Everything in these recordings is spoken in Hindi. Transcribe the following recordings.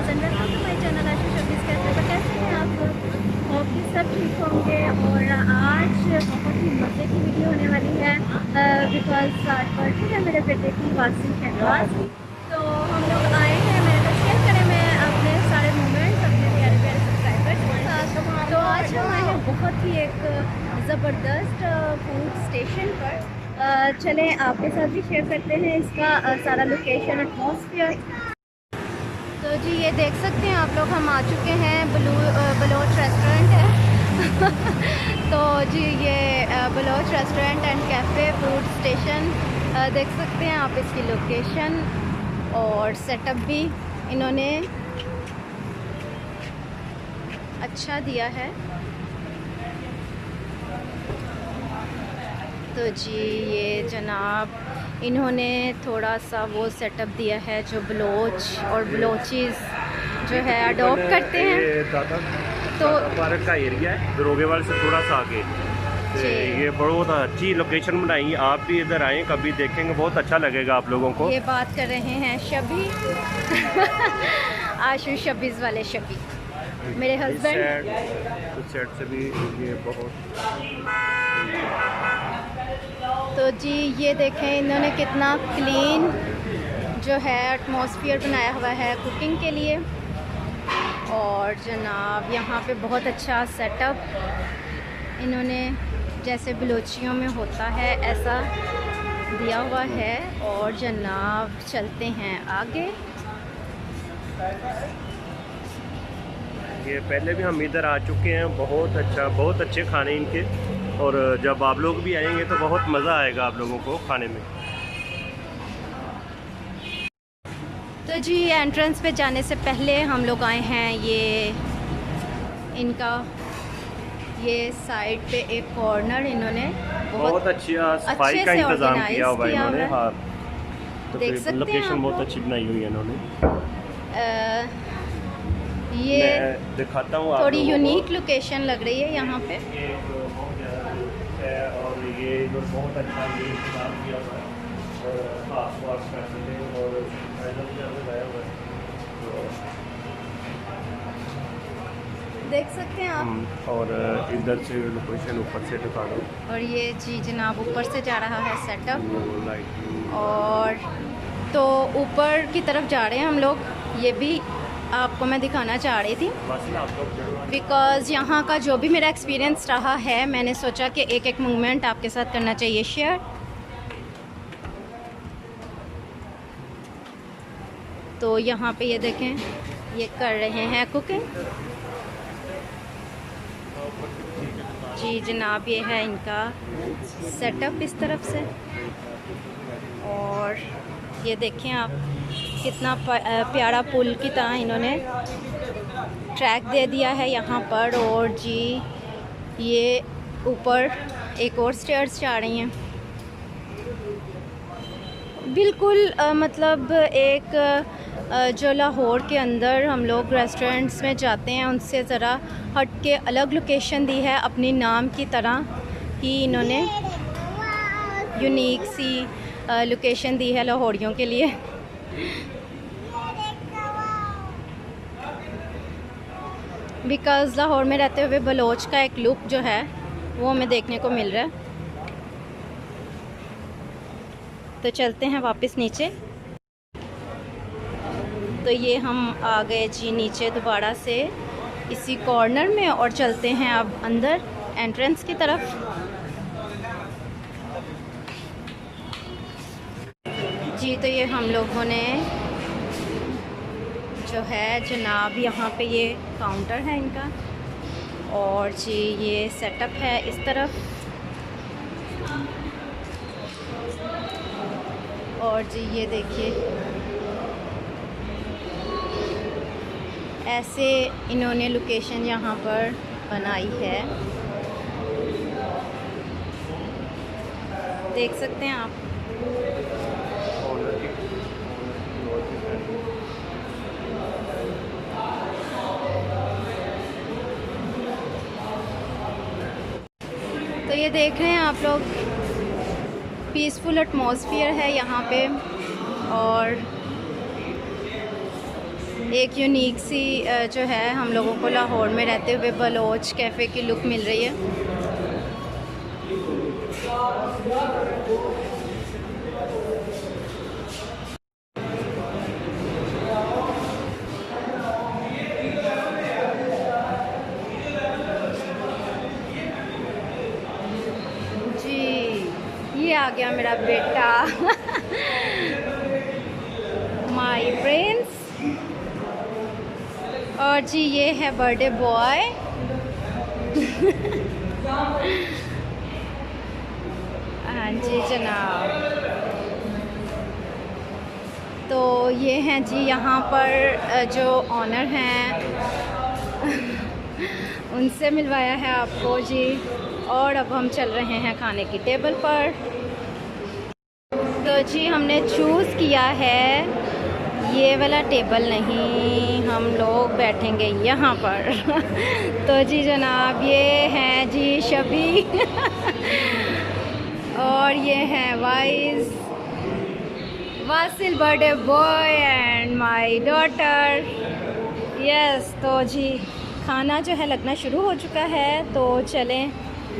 And welcome to my channel Ashu शबीज़ कैफे। तो कैसे हैं आप लोग? होप कि सब ठीक होंगे। और आज बहुत ही मज़े की वीडियो होने वाली है बिकॉज आज बर्थडे है मेरे बेटे की, वासिम शहबाज। तो हम लोग आए हैं, मैंने तो शेयर करे मैं अपने सारे मोमेंट्स अपने प्यारे प्यारे सब्सक्राइबर्स के साथ। तो आज हम आए हैं बहुत ही एक ज़बरदस्त फूड स्टेशन पर। चलें आपके साथ भी शेयर करते हैं इसका सारा लोकेशन, एटमॉस्फेयर। तो जी ये देख सकते हैं आप लोग, हम आ चुके हैं बलोच रेस्टोरेंट है तो जी ये Baloch restaurant and cafe food station देख सकते हैं आप इसकी लोकेशन और सेटअप भी इन्होंने अच्छा दिया है। तो जी ये जनाब इन्होंने थोड़ा सा वो सेटअप दिया है जो बलोच और बलोचीज़ जो है अडॉप्ट करते हैं। तो पार्क का एरिया है दरोगेवाल से थोड़ा सा आगे। ये बहुत अच्छी लोकेशन बनाई, आप भी इधर आएँ कभी देखेंगे, बहुत अच्छा लगेगा आप लोगों को। ये बात कर रहे हैं शबी आशु शबीज़ वाले शबी, मेरे हस्बैंड। उस साइड से भी ये बहुत। तो जी ये देखें इन्होंने कितना क्लीन जो है एटमॉस्फेयर बनाया हुआ है कुकिंग के लिए। और जनाब यहाँ पे बहुत अच्छा सेटअप इन्होंने जैसे बलोचियों में होता है ऐसा दिया हुआ है। और जनाब चलते हैं आगे। ये पहले भी हम इधर आ चुके हैं, बहुत अच्छा, बहुत अच्छे खाने इनके। और जब आप लोग भी आएंगे तो बहुत मज़ा आएगा आप लोगों को खाने में। तो जी एंट्रेंस पे जाने से पहले हम लोग आए हैं ये इनका ये साइड पे एक कॉर्नर इन्होंने बहुत अच्छा सफाई का इंतज़ाम किया हुआ है इन्होंने। हाँ तो देख सकते हैं लोकेशन बहुत अच्छी बनाई हुई है इन्होंने। ये मैं दिखाता हूँ, थोड़ी यूनिक लोकेशन लग रही है यहाँ पे। ये बहुत ज़्यादा है और ये इधर बहुत अच्छा ये इंतजाम किया हुआ है और हाथ वाश कर सकते हैं और पैदल से हमें गया हुआ है तो देख सकते हैं आप। और इधर से लोकेशन ऊपर से दिखा दो। और ये जी जनाब ऊपर से जा रहा है सेटअप। लाइट और तो ऊपर की तरफ जा रहे हैं हम लोग, ये भी आपको मैं दिखाना चाह रही थी बिकॉज़ यहाँ का जो भी मेरा एक्सपीरियंस रहा है मैंने सोचा कि एक एक मोमेंट आपके साथ करना चाहिए शेयर। तो यहाँ पे ये देखें ये कर रहे हैं कुकिंग। जी जनाब ये है इनका सेटअप इस तरफ से। और ये देखें आप कितना प्यारा पुल की तरह इन्होंने ट्रैक दे दिया है यहाँ पर। और जी ये ऊपर एक और स्टेयर्स जा रही हैं बिल्कुल मतलब एक जो लाहौर के अंदर हम लोग रेस्टोरेंट्स में जाते हैं उनसे ज़रा हट के अलग लोकेशन दी है, अपनी नाम की तरह ही इन्होंने यूनिक सी लोकेशन दी है लाहौरियों के लिए। बिकॉज़ लाहौर में रहते हुए बलोच का एक लुक जो है वो हमें देखने को मिल रहा है। तो चलते हैं वापस नीचे। तो ये हम आ गए जी नीचे दोबारा से इसी कॉर्नर में और चलते हैं अब अंदर एंट्रेंस की तरफ। जी तो ये हम लोगों ने जो है जनाब यहाँ पे ये काउंटर है इनका और जी ये सेटअप है इस तरफ। और जी ये देखिए ऐसे इन्होंने लोकेशन यहाँ पर बनाई है, देख सकते हैं आप। तो ये देख रहे हैं आप लोग पीसफुल एटमॉस्फेयर है यहाँ पे। और एक यूनिक सी जो है हम लोगों को लाहौर में रहते हुए बलोच कैफ़े की लुक मिल रही है। जी ये आ गया मेरा बेटा माय प्रिंस। और जी ये है बर्थडे बॉय हाँ जी जनाब। तो ये हैं जी यहाँ पर जो ऑनर हैं उनसे मिलवाया है आपको जी। और अब हम चल रहे हैं खाने की टेबल पर। तो जी हमने चूज़ किया है ये वाला टेबल नहीं, हम लोग बैठेंगे यहाँ पर तो जी जनाब ये हैं जी शबी और ये हैं Wasil birthday boy and my daughter. Yes तो जी खाना जो है लगना शुरू हो चुका है। तो चलें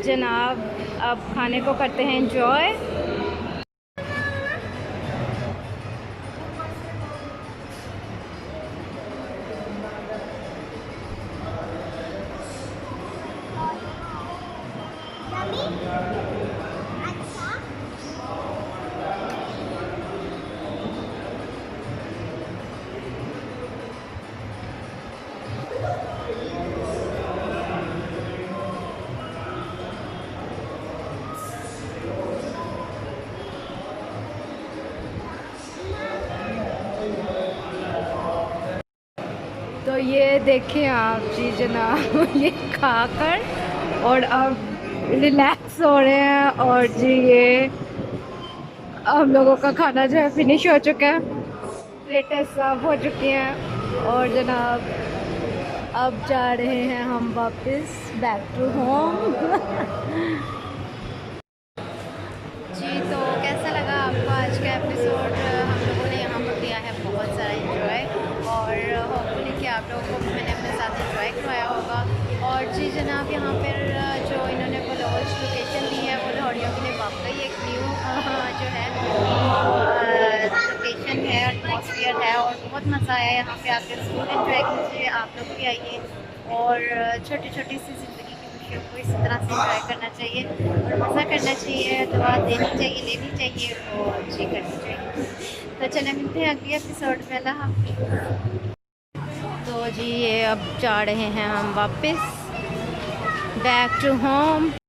जनाब अब खाने को करते हैं एंजॉय। तो ये देखें आप जी जनाब ये खाकर और अब रिलैक्स हो रहे हैं। और जी ये हम लोगों का खाना जो है फिनिश हो चुका है, प्लेटें सर्व हो चुकी हैं और जनाब अब जा रहे हैं हम वापस बैक टू होम जी तो कैसा लगा आपको आज का एपिसोड? हम लोगों ने यहाँ पर किया है बहुत सारा एंजॉय और होपफुली कि आप लोगों को भी मैंने अपने साथ एंजॉय करवाया होगा। और जी जनाब यहाँ पर जो इन्होंने बलोच लोकेशन दी है वो लाहौरियों के लिए वाकई एक न्यू जो है लोकेशन है, एटमॉस्फेयर है और बहुत मज़ा आया यहाँ पे आकर। फुल एंजॉय कीजिए, आप लोग भी आइए और छोटी छोटी सी ज़िंदगी की खुशियों को इस तरह से एंजॉय करना चाहिए और मज़ा करना चाहिए, दुआ देनी चाहिए, लेनी चाहिए और जी करनी चाहिए। तो चले मिलते हैं अगले एपिसोड में। अल्लाह हाफ़िज़। तो जी ये अब जा रहे हैं हम वापस बैक टू होम।